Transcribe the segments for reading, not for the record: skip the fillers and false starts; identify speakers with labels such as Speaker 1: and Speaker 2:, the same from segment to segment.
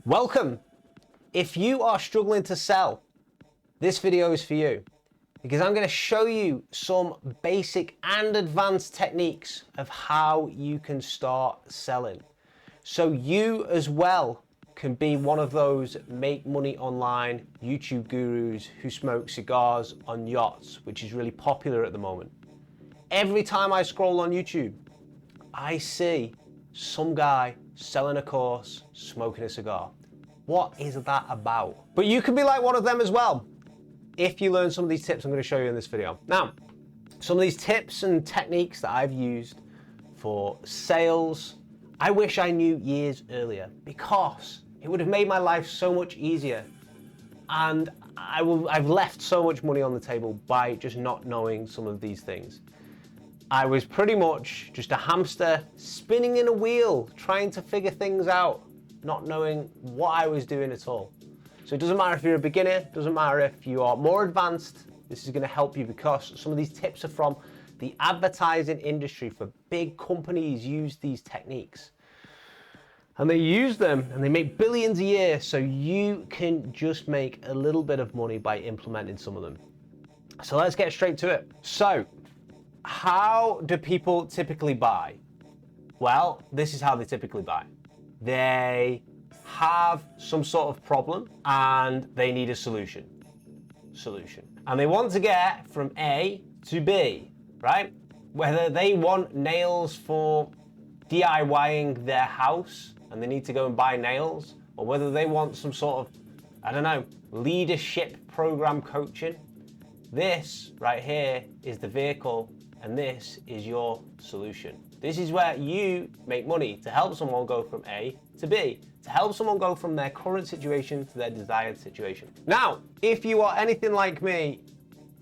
Speaker 1: Welcome. If you are struggling to sell, this video is for you because I'm going to show you some basic and advanced techniques of how you can start selling. So you as well can be one of those make money online YouTube gurus who smoke cigars on yachts, which is really popular at the moment. Every time I scroll on YouTube, I see some guy selling a course, smoking a cigar. What is that about? But you can be like one of them as well if you learn some of these tips I'm going to show you in this video. Now, some of these tips and techniques that I've used for sales, I wish I knew years earlier because it would have made my life so much easier. And I've left so much money on the table by just not knowing some of these things. I was pretty much just a hamster spinning in a wheel, trying to figure things out, not knowing what I was doing at all. So it doesn't matter if you're a beginner, doesn't matter if you are more advanced, this is going to help you because some of these tips are from the advertising industry. For big companies use these techniques. And they use them and they make billions a year, so you can just make a little bit of money by implementing some of them. So let's get straight to it. So, how do people typically buy? Well, this is how they typically buy. They have some sort of problem and they need a solution. And they want to get from A to B, right? Whether they want nails for DIYing their house and they need to go and buy nails, or whether they want some sort of, I don't know, leadership program coaching. This right here is the vehicle and this is your solution. This is where you make money to help someone go from A to B, to help someone go from their current situation to their desired situation. Now, if you are anything like me,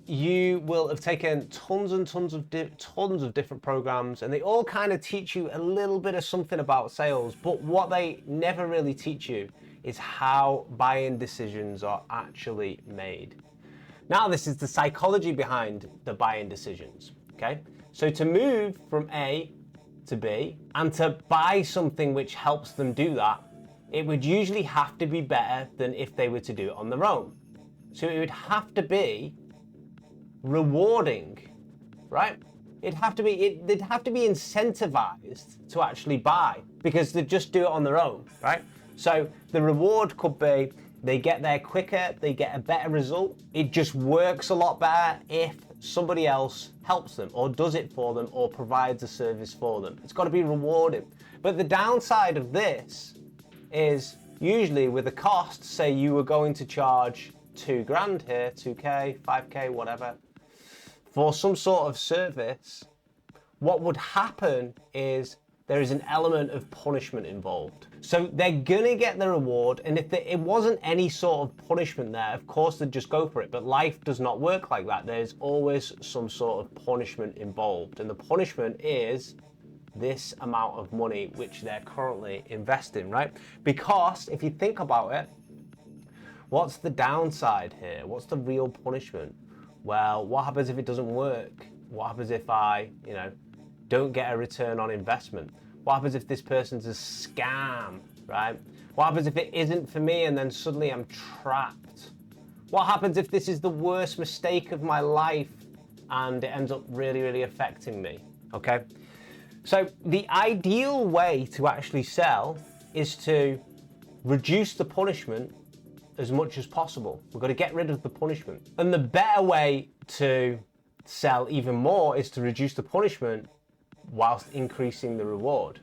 Speaker 1: you will have taken tons and tons of different programs, and they all kind of teach you a little bit of something about sales, but what they never really teach you is how buying decisions are actually made. Now, this is the psychology behind the buying decisions, okay? So to move from A to B and to buy something which helps them do that, it would usually have to be better than if they were to do it on their own. So it would have to be rewarding, right? They'd have to be incentivized to actually buy because they'd just do it on their own, right? So the reward could be they get there quicker, they get a better result. It just works a lot better if somebody else helps them or does it for them or provides a service for them. It's got to be rewarding. But the downside of this is usually with a cost, say you were going to charge $2,000 here, 2K, 5K, whatever, for some sort of service, what would happen is there is an element of punishment involved. So they're gonna get the reward, and if it wasn't any sort of punishment there, of course they'd just go for it, but life does not work like that. There's always some sort of punishment involved, and the punishment is this amount of money which they're currently investing, right? Because if you think about it, what's the downside here? What's the real punishment? Well, what happens if it doesn't work? What happens if I, don't get a return on investment? What happens if this person's a scam, right? What happens if it isn't for me and then suddenly I'm trapped? What happens if this is the worst mistake of my life and it ends up really, really affecting me, okay? So the ideal way to actually sell is to reduce the punishment as much as possible. We've got to get rid of the punishment. And the better way to sell even more is to reduce the punishment whilst increasing the reward.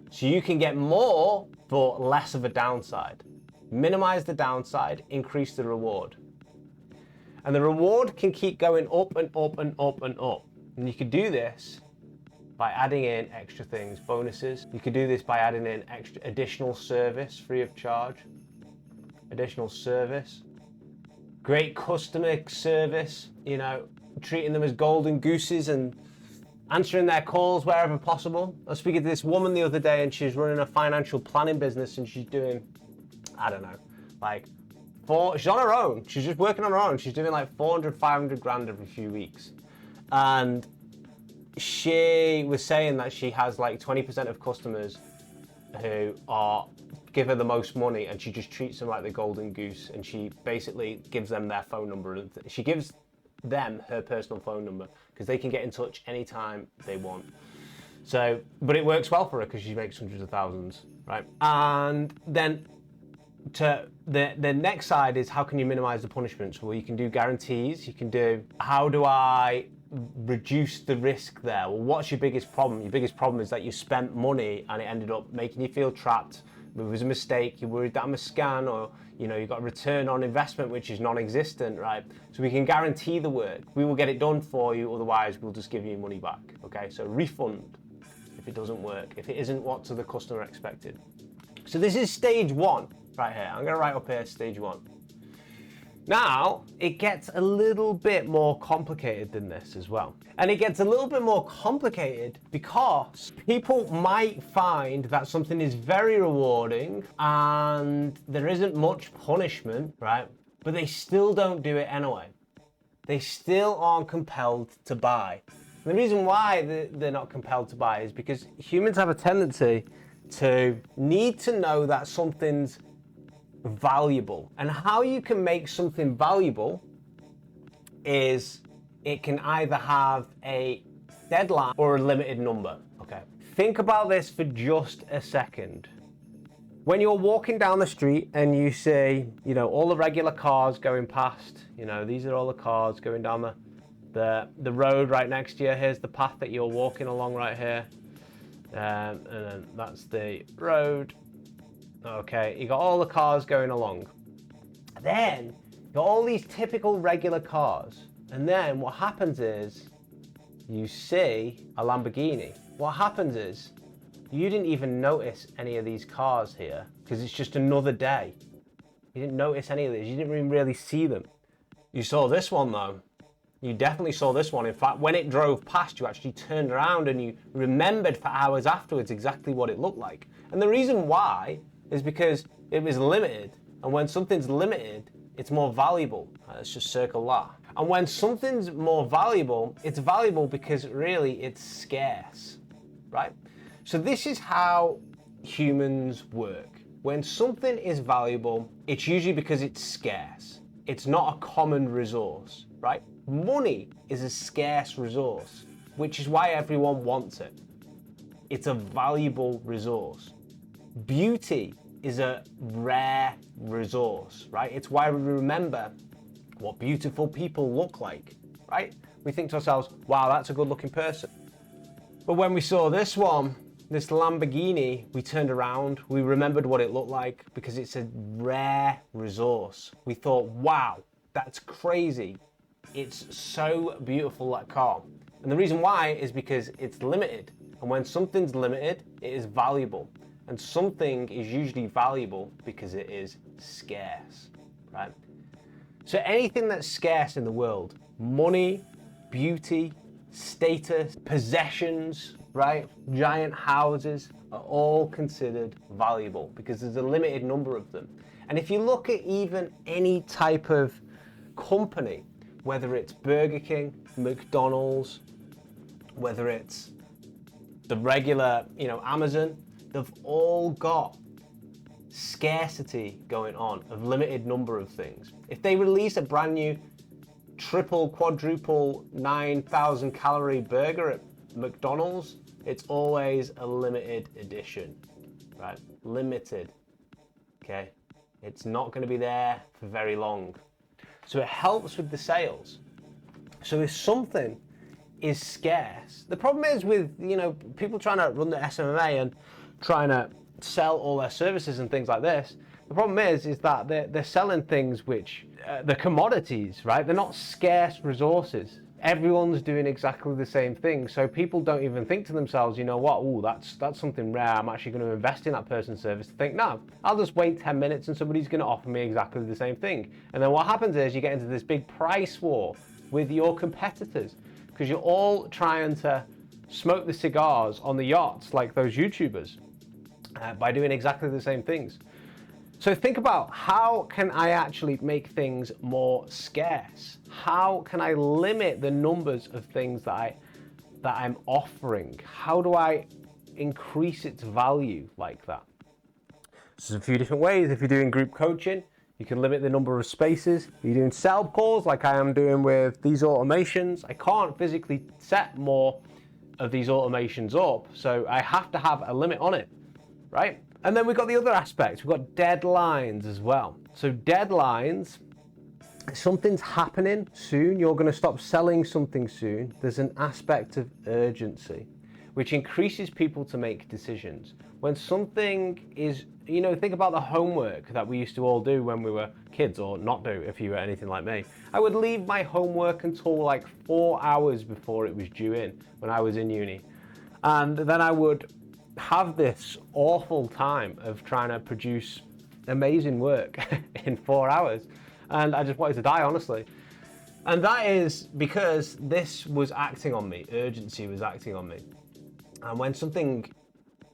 Speaker 1: So you can get more for less of a downside. Minimize the downside, increase the reward. And the reward can keep going up and up and up and up. And you could do this by adding in extra things, bonuses. You could do this by adding in additional service free of charge. Additional service. Great customer service, treating them as golden gooses and answering their calls wherever possible. I was speaking to this woman the other day and she's running a financial planning business and she's doing, I don't know, she's on her own. She's just working on her own. She's doing like 400, 500 grand every few weeks. And she was saying that she has like 20% of customers who are give her the most money, and she just treats them like the golden goose, and she basically gives them their phone number, and she gives them her personal phone number because they can get in touch anytime they want. So, but it works well for her because she makes hundreds of thousands, right? And then to the next side is, how can you minimize the punishments? Well, you can do guarantees. You can do, how do I reduce the risk there? Well, what's your biggest problem? Your biggest problem is that you spent money and it ended up making you feel trapped. It was a mistake. You're worried that I'm a scam, or you got a return on investment which is non-existent, right? So we can guarantee the work. We will get it done for you. Otherwise, we'll just give you money back. Okay, so refund if it doesn't work, if it isn't what the customer expected. So this is stage one right here. I'm going to write up here stage one. Now, it gets a little bit more complicated than this as well. And it gets a little bit more complicated because people might find that something is very rewarding and there isn't much punishment, right? But they still don't do it anyway. They still aren't compelled to buy. And the reason why they're not compelled to buy is because humans have a tendency to need to know that something's valuable. And how you can make something valuable is it can either have a deadline or a limited number. Okay. Think about this for just a second. When you're walking down the street and you see, all the regular cars going past, these are all the cars going down the road right next to you. Here's the path that you're walking along right here. And then that's the road. Okay, you got all the cars going along. Then you got all these typical regular cars. And then what happens is you see a Lamborghini. What happens is you didn't even notice any of these cars here because it's just another day. You didn't notice any of these. You didn't even really see them. You saw this one though. You definitely saw this one. In fact, when it drove past, you actually turned around and you remembered for hours afterwards exactly what it looked like. And the reason why is because it was limited. And when something's limited, it's more valuable. Let's just circle that. And when something's more valuable, it's valuable because really it's scarce, right? So this is how humans work. When something is valuable, it's usually because it's scarce. It's not a common resource, right? Money is a scarce resource, which is why everyone wants it. It's a valuable resource. Beauty is a rare resource, right? It's why we remember what beautiful people look like, right? We think to ourselves, wow, that's a good looking person. But when we saw this one, this Lamborghini, we turned around, we remembered what it looked like because it's a rare resource. We thought, wow, that's crazy. It's so beautiful, that car. And the reason why is because it's limited. And when something's limited, it is valuable. And something is usually valuable because it is scarce, right? So anything that's scarce in the world, money, beauty, status, possessions, right? Giant houses are all considered valuable because there's a limited number of them. And if you look at even any type of company, whether it's Burger King, McDonald's, whether it's the regular, Amazon, they've all got scarcity going on of limited number of things. If they release a brand new triple, quadruple, 9,000 calorie burger at McDonald's, it's always a limited edition, right? Limited, okay? It's not going to be there for very long. So it helps with the sales. So if something is scarce, the problem is with, people trying to run the SMMA and trying to sell all their services and things like this, the problem is that they're selling things which, the commodities, right? They're not scarce resources. Everyone's doing exactly the same thing. So people don't even think to themselves, you know what, oh, that's something rare. I'm actually going to invest in that person's service. To think, no, I'll just wait 10 minutes and somebody's going to offer me exactly the same thing. And then what happens is you get into this big price war with your competitors because you're all trying to smoke the cigars on the yachts like those YouTubers by doing exactly the same things. So think about, how can I actually make things more scarce? How can I limit the numbers of things that I'm offering? How do I increase its value like that? So there's a few different ways. If you're doing group coaching, you can limit the number of spaces. If you're doing setup calls like I am doing with these automations, I can't physically set more of these automations up, so I have to have a limit on it, right? And then we've got the other aspect. We've got deadlines as well. So deadlines, something's happening soon, you're going to stop selling something soon. There's an aspect of urgency, which increases people to make decisions. When something is, you know, think about the homework that we used to all do when we were kids, or not do if you were anything like me. I would leave my homework until like 4 hours before it was due in when I was in uni. And then I would have this awful time of trying to produce amazing work in 4 hours. And I just wanted to die, honestly. And that is because this was acting on me. Urgency was acting on me. And when something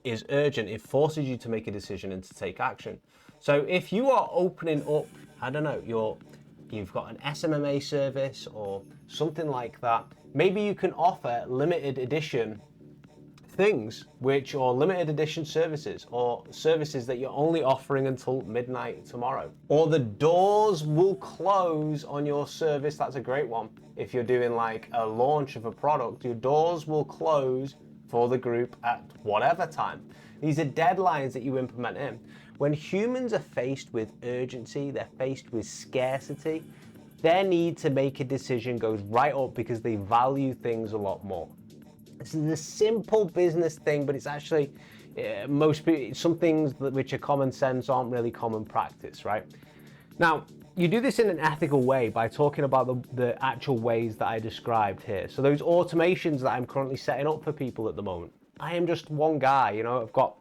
Speaker 1: is urgent, it forces you to make a decision and to take action. So if you are opening up, I don't know, you've got an SMMA service or something like that, maybe you can offer limited edition things, which are limited edition services, or services that you're only offering until midnight tomorrow. Or the doors will close on your service. That's a great one. If you're doing like a launch of a product, your doors will close for the group at whatever time. These are deadlines that you implement in. When humans are faced with urgency, they're faced with scarcity, their need to make a decision goes right up because they value things a lot more. This is a simple business thing, but it's actually most people, some things which are common sense aren't really common practice, right? Now, you do this in an ethical way by talking about the actual ways that I described here. So those automations that I'm currently setting up for people at the moment, I am just one guy, you know, I've got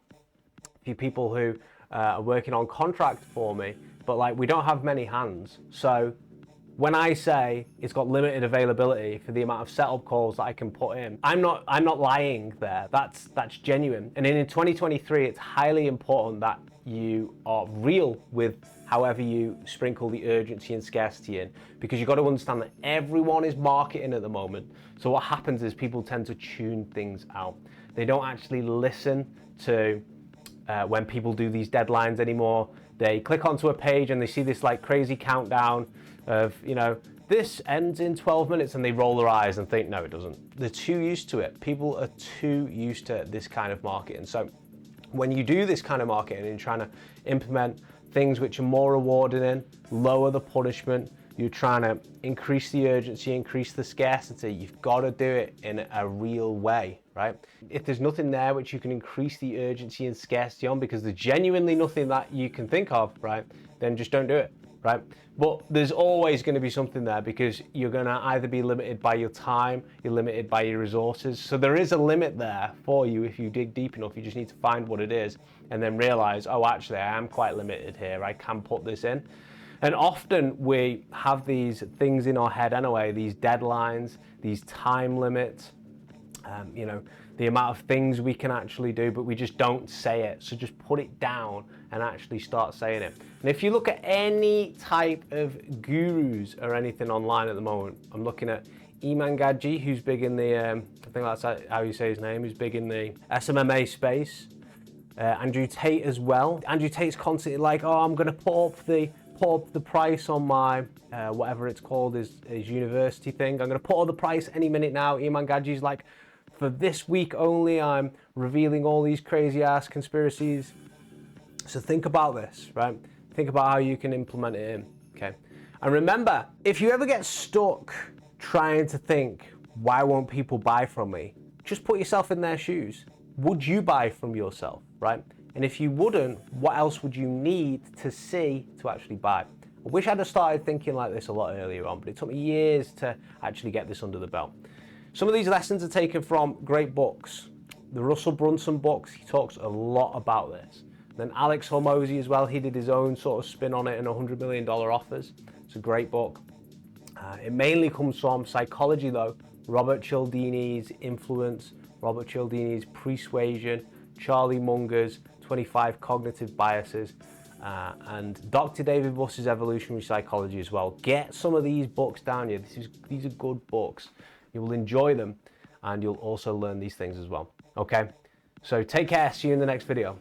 Speaker 1: a few people who are working on contract for me, but like we don't have many hands. So when I say it's got limited availability for the amount of setup calls that I can put in, I'm not lying there. That's genuine. And in 2023, it's highly important that you are real with however you sprinkle the urgency and scarcity in, because you've got to understand that everyone is marketing at the moment. So what happens is people tend to tune things out. They don't actually listen to when people do these deadlines anymore. They click onto a page and they see this like crazy countdown of, you know, this ends in 12 minutes, and they roll their eyes and think, no, it doesn't. They're too used to it. People are too used to this kind of marketing. So when you do this kind of marketing and you're trying to implement things which are more rewarding in, lower the punishment, you're trying to increase the urgency, increase the scarcity, you've got to do it in a real way, right? If there's nothing there which you can increase the urgency and scarcity on, because there's genuinely nothing that you can think of, right, then just don't do it, right? But there's always going to be something there, because you're going to either be limited by your time, you're limited by your resources. So there is a limit there for you. If you dig deep enough, you just need to find what it is and then realize, oh, actually, I am quite limited here. I can put this in. And often we have these things in our head anyway, these deadlines, these time limits, you know, the amount of things we can actually do, but we just don't say it. So just put it down and actually start saying it. And if you look at any type of gurus or anything online at the moment, I'm looking at Iman Gadzhi, who's big in the, I think that's how you say his name, who's big in the SMMA space. Andrew Tate as well. Andrew Tate's constantly like, oh, I'm going to put up the price on my, whatever it's called, his university thing. I'm going to put up the price any minute now. Iman Gadzhi's like, for this week only, I'm revealing all these crazy ass conspiracies. So think about this, right? Think about how you can implement it in, okay? And remember, if you ever get stuck trying to think, why won't people buy from me? Just put yourself in their shoes. Would you buy from yourself, right? And if you wouldn't, what else would you need to see to actually buy? I wish I'd have started thinking like this a lot earlier on, but it took me years to actually get this under the belt. Some of these lessons are taken from great books. The Russell Brunson books, he talks a lot about this. Then Alex Hormozi as well, he did his own sort of spin on it in $100 Million Offers. It's a great book. It mainly comes from psychology though. Robert Cialdini's Influence, Robert Cialdini's Persuasion, Charlie Munger's 25 Cognitive Biases, and Dr. David Buss's Evolutionary Psychology as well. Get some of these books down here. These are good books. You will enjoy them, and you'll also learn these things as well. Okay? So take care. See you in the next video.